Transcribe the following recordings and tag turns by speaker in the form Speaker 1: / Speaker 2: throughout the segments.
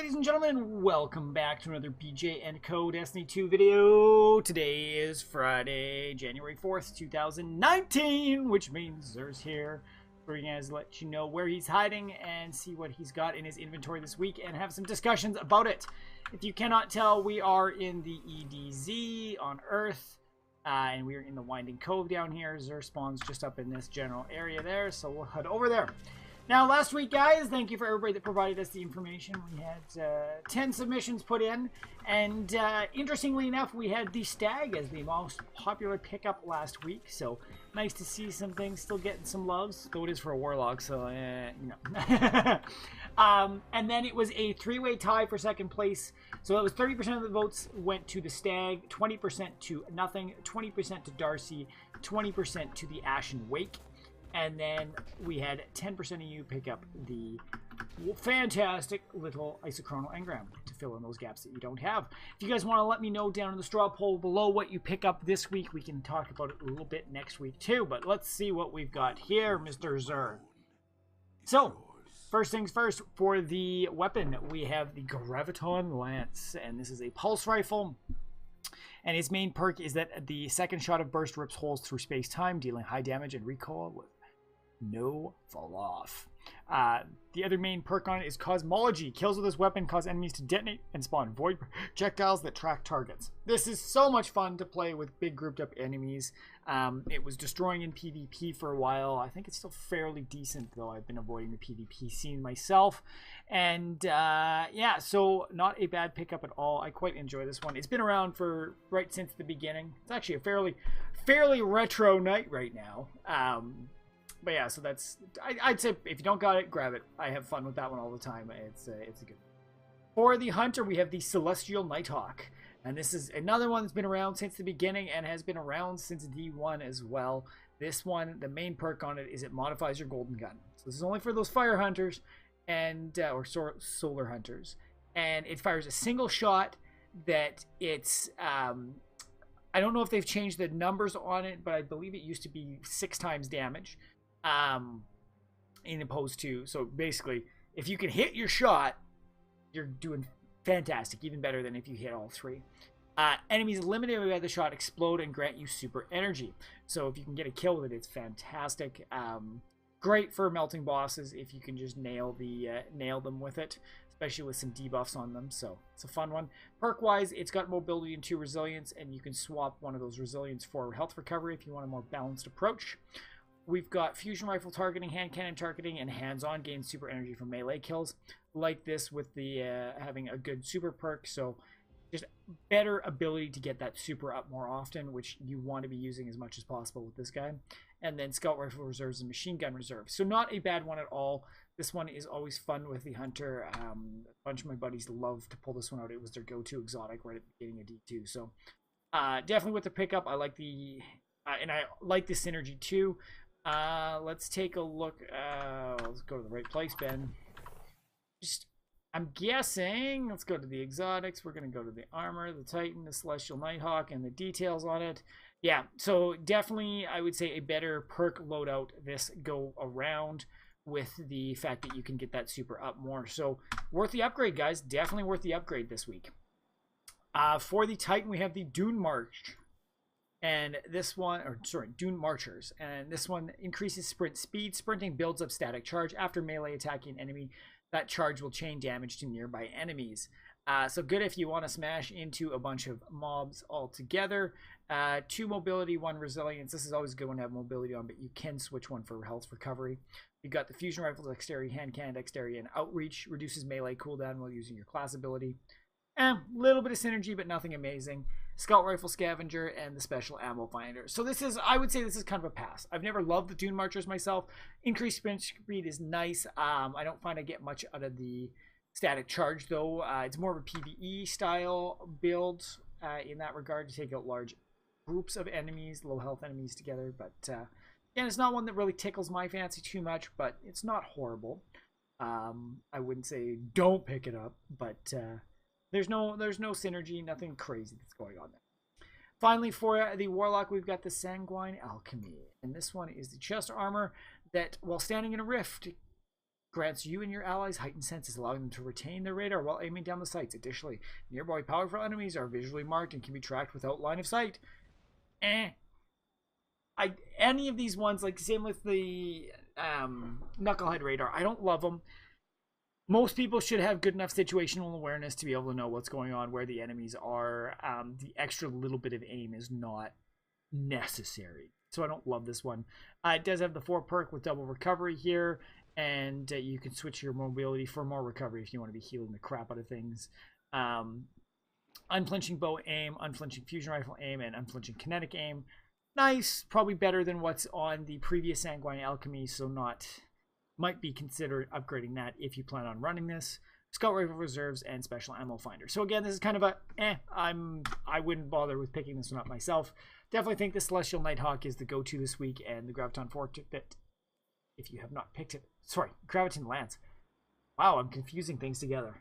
Speaker 1: ladies and gentlemen, welcome back to another BJ&Co Destiny 2 video. Today is Friday, January 4th, 2019, which means Zer's here. We're going to let you know where he's hiding and see what he's got in his inventory this week and have some discussions about it. If you cannot tell, we are in the EDZ on Earth, and we are in the Winding Cove down here. Zer spawns just up in this general area there, so we'll head over there. Now, last week, guys, thank you for everybody that provided us the information. We had 10 submissions put in, and interestingly enough, we had the Stag as the most popular pickup last week, so nice to see some things still getting some loves, though it is for a Warlock, so, you know. And then it was a three-way tie for second place, so it was 30% of the votes went to the Stag, 20% to Nothing, 20% to Darcy, 20% to the Ashen Wake. And then we had 10% of you pick up the fantastic little Isochronal Engram to fill in those gaps that you don't have. If you guys want to let me know down in the straw poll below what you pick up this week, we can talk about it a little bit next week too. But let's see what we've got here, Mr. Zer. So, first things first, for the weapon, we have the Graviton Lance. And this is a pulse rifle. And its main perk is that the second shot of burst rips holes through space-time, dealing high damage and recoil with no fall off. The other main perk on it is Cosmology. Kills with this weapon cause enemies to detonate and spawn void projectiles that track targets. This is so much fun to play with big grouped up enemies. It was destroying in PvP for a while. I think it's still fairly decent, though. I've been avoiding the PvP scene myself. And yeah, so not a bad pickup at all. I quite enjoy this one. It's been around for right since the beginning. It's actually a fairly retro knight right now. But yeah, so that's, I'd say if you don't got it, grab it. I have fun with that one all the time. It's a good. For the Hunter, we have the Celestial Nighthawk. And this is another one that's been around since the beginning and has been around since D1 as well. This one, the main perk on it is it modifies your golden gun. So this is only for those fire hunters and or solar hunters. And it fires a single shot that it's, I don't know if they've changed the numbers on it, but I believe it used to be 6 times damage. In opposed to, so basically, if you can hit your shot, you're doing fantastic, even better than if you hit all 3. Enemies eliminated by the shot explode and grant you super energy. So if you can get a kill with it, it's fantastic. Great for melting bosses if you can just nail them with it, especially with some debuffs on them. So it's a fun one. Perk wise, it's got mobility and 2 resilience, and you can swap one of those resilience for health recovery if you want a more balanced approach. We've got fusion rifle targeting, hand cannon targeting, and hands-on gain super energy from melee kills. Like this with the having a good super perk, so just better ability to get that super up more often, which you want to be using as much as possible with this guy. And then scout rifle reserves and machine gun reserve. So not a bad one at all. This one is always fun with the Hunter. A bunch of my buddies love to pull this one out. It was their go-to exotic right at the beginning of D2. So definitely with the pickup, I like the and I like the synergy too. Let's take a look. Let's go to the right place, Ben. I'm guessing, let's go to the exotics. We're going to go to the armor, the Titan, the Celestial Nighthawk, and the details on it. Yeah, so definitely, I would say a better perk loadout this go around with the fact that you can get that super up more. So, worth the upgrade, guys. Definitely worth the upgrade this week. For the Titan, we have the Dunemarch. And this one, Dunemarchers. And this one increases sprint speed. Sprinting builds up static charge. After melee attacking an enemy, that charge will chain damage to nearby enemies. So good if you want to smash into a bunch of mobs all together. 2 mobility, 1 resilience. This is always a good one to have mobility on, but you can switch one for health recovery. You've got the fusion rifle, dexterity, hand cannon, dexterity, and outreach. Reduces melee cooldown while using your class ability. A little bit of synergy, but nothing amazing. Scout Rifle Scavenger, and the Special Ammo Finder. So this is, I would say this is kind of a pass. I've never loved the Dunemarchers myself. Increased sprint speed is nice. I don't find I get much out of the static charge, though. It's more of a PvE style build in that regard, to take out large groups of enemies, low health enemies together. But again, it's not one that really tickles my fancy too much, but it's not horrible. I wouldn't say don't pick it up, but there's no synergy, nothing crazy that's going on there. Finally, for the Warlock, we've got the Sanguine Alchemy. And this one is the chest armor that, while standing in a rift, grants you and your allies heightened senses, allowing them to retain their radar while aiming down the sights. Additionally, nearby powerful enemies are visually marked and can be tracked without line of sight. Any of these ones, like same with the Knucklehead radar, I don't love them. Most people should have good enough situational awareness to be able to know what's going on, where the enemies are. The extra little bit of aim is not necessary. So I don't love this one. It does have the 4 perk with double recovery here, and you can switch your mobility for more recovery if you want to be healing the crap out of things. Unflinching bow aim, unflinching fusion rifle aim, and unflinching kinetic aim. Nice, probably better than what's on the previous Sanguine Alchemy, so might be considered upgrading that if you plan on running this. Scout Rifle Reserves and Special Ammo Finder. So again, this is kind of a I wouldn't bother with picking this one up myself. Definitely think the Celestial Nighthawk is the go-to this week, and the Graviton Fortbit, if you have not picked it. Sorry, Graviton Lance. Wow, I'm confusing things together.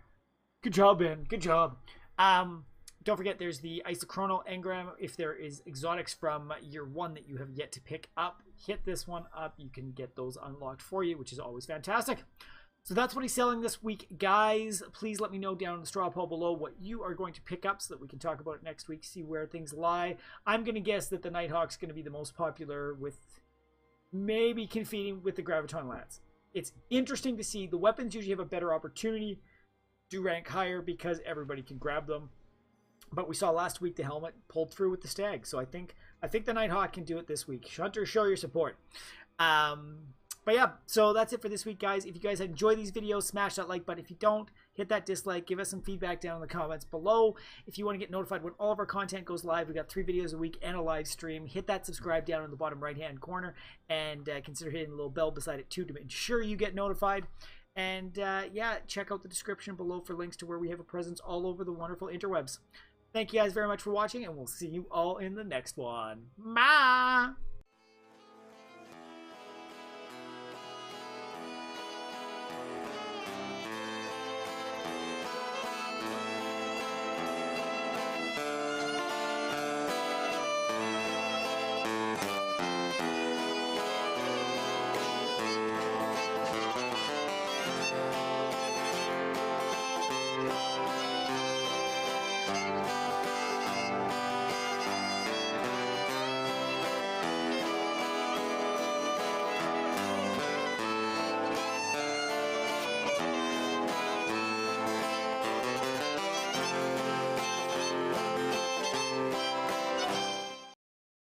Speaker 1: Good job, Ben. Good job. Don't forget, there's the Isochronal Engram. If there is exotics from year 1 that you have yet to pick up, hit this one up. You can get those unlocked for you, which is always fantastic. So that's what he's selling this week, guys. Please let me know down in the straw poll below what you are going to pick up so that we can talk about it next week, see where things lie. I'm going to guess that the Nighthawk's going to be the most popular, with maybe competing with the Graviton Lance. It's interesting to see. The weapons usually have a better opportunity to rank higher because everybody can grab them. But we saw last week the helmet pulled through with the stag. So I think the Nighthawk can do it this week. Hunter, show your support. But yeah, so that's it for this week, guys. If you guys enjoy these videos, smash that like button. If you don't, hit that dislike. Give us some feedback down in the comments below. If you want to get notified when all of our content goes live, we got 3 videos a week and a live stream. Hit that subscribe down in the bottom right-hand corner, and consider hitting the little bell beside it too to ensure you get notified. And yeah, check out the description below for links to where we have a presence all over the wonderful interwebs. Thank you guys very much for watching, and we'll see you all in the next one. Bye!